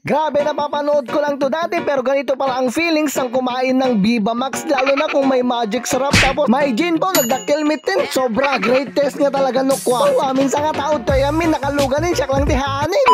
Grabe, napapanood ko lang to dati pero ganito pala ang feelings ng kumain ng Viva Max, lalo na kung may magic sarap tapos may gin po, nagdakilmitin. Sobra, great taste nga talaga no kwa. Amin sa nga tao to yamin, nakaluganin siya lang tihanin.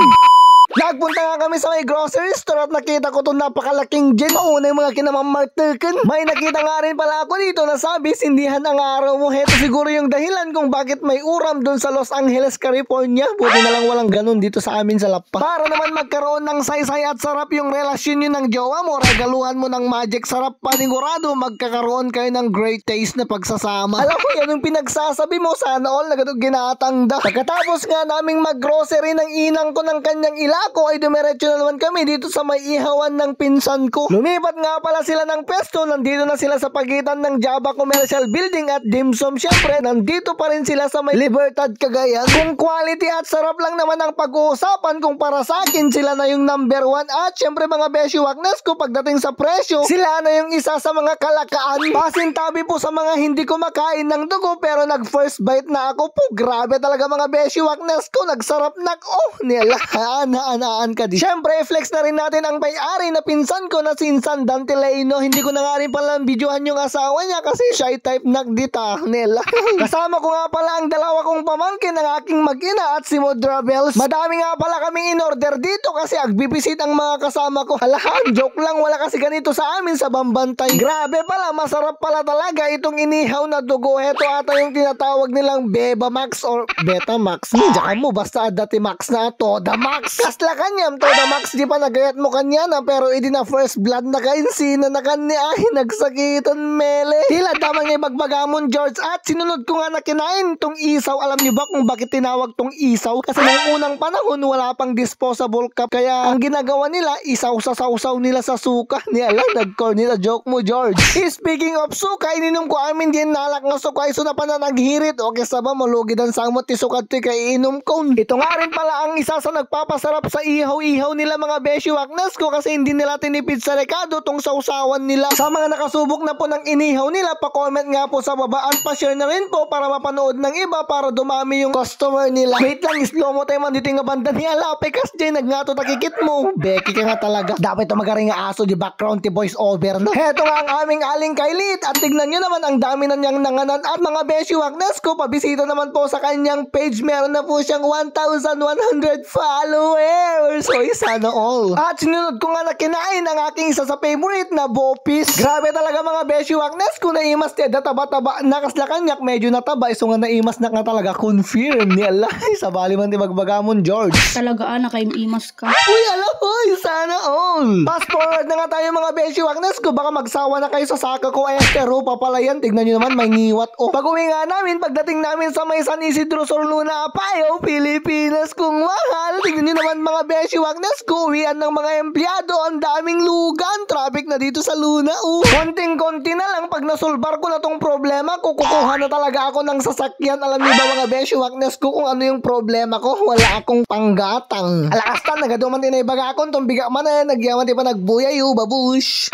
Nagpunta nga kami sa may grocery store at nakita ko itong napakalaking gin. Mauna yung mga kinamamartukan. May nakita nga rin pala ako dito na sabi, sindihan ang araw mo. Heto siguro yung dahilan kung bakit may uram dun sa Los Angeles, California. Buti na lang walang ganun dito sa amin sa Lapa. Para naman magkaroon ng saysay at sarap yung relasyon nyo ng jowa mo, regaluhan mo ng magic sarap, panigurado magkakaroon kayo ng great taste na pagsasama. Alam mo yan yung pinagsasabi mo, sana all na ganun ginatangda. Pagkatapos nga naming maggrocery ng inang ko ng kanyang ilako ay dumiretso na naman kami dito sa may ihawan ng pinsan ko. Lumipat nga pala sila ng pwesto, nandito na sila sa pagitan ng Java Commercial Building at Dimsum. Syempre, nandito pa rin sila sa may Libertad, Cagayan. Kung quality at sarap lang naman ang pag-uusapan, kung para sa akin sila na yung number 1. At syempre mga beshi waknes ko, pagdating sa presyo, sila na yung isa sa mga kalakaan. Pasintabi po sa mga hindi kumakain ng dugo pero nag first bite na ako po. Grabe talaga mga beshi waknes ko, nagsarap na nilahaan ka di. Syempre, flex na rin natin ang may-ari na pinsan ko na si Insan Dante Leino. Hindi ko na nga rin pala videohan yung asawa niya kasi shy type nagdita nila. Kasama ko nga pala ang dalawa kong pamangkin ng aking mag-ina at si Modra Bells. Madami nga pala kaming in-order dito kasi agbibisit ang mga kasama ko. Halahan, joke lang, wala kasi ganito sa amin sa Bambantay. Grabe pala, masarap pala talaga itong inihaw na dugo. Heto ata yung tinatawag nilang Beba Max or Beta Max. Diyan mo, basta dati Max na to, the Max. Kasla kanyam to, the Max, di pa nagayat mo kanya na pero idi na first blood na kainsina na kanya ay nagsakitan mele. Tila damang ibagbagamon George at sinunod ko nga na kinain tong isaw. Alam niyo ba kung bakit tinawag tong isaw? Kasi noong unang panahon wala pang disposable cup kaya ang ginagawa nila isaw sa sausaw nila sa suka. Nila nagkorny na joke mo George. Speaking of suka, ininom ko amin din nalak nga suka iso na pa na naghirit. Okay sa ba malugid ang samot ti sukat ti kay inom ko. Ito nga rin pala ang isa sa nagpapasarap sa ihaw-ihaw nila mga beshi waknas ko kasi hindi nila tinipid sa rekado tong sausawan nila. Sa mga nakasubok na po ng inihaw nila, pa-comment nga po sa baba at pa-share na rin po para mapanood ng iba para dumami yung customer nila. Wait lang, slow mo tayo man dito yung banda ni Alape kas dyan nagnato takikit mo. Becky ka nga talaga. Dapat ito magaring nga aso di background ti voice over na. Heto nga ang aming aling Kailit at tignan nyo naman ang dami na niyang nanganan at mga beshi waknas ko, pabisita naman po sa kanyang page. Meron na po siyang 1,100 followers. So sana all. At sinunod ko nga na kinain ang aking isa sa favorite na Bopis. Grabe talaga mga beshi waknes ko, naimas ti taba-taba nakasla kanyak medyo nataba iso nga naimas na nga talaga confirm ni Allah. Sa bali man ti magbagamon George. Talaga anak kay imas ka. Uy ala hoy, sana all. Fast forward na nga tayo mga beshi waknes ko, baka magsawa na kayo sa saka ko. Ay rupa pala yan, tignan nyo naman may ngiwat. O pag uwi nga namin, pagdating namin sa may San Isidro Sorluna Apayo, Pilipinas kung mahal. Tignan nyo naman mga beshi waknes ko, uwian ng mga empleyado, ang daming lugan, traffic na dito sa Luna. Konting-konti na lang, pag nasolbar ko na tong problema, kukuha na talaga ako ng sasakyan. Alam niyo ba mga beshi waknes ko kung ano yung problema ko? Wala akong panggatang. Alakastan, nagaduman din na ibagakon, tong biga man na, nagyaman di pa nagbuyayo, babush.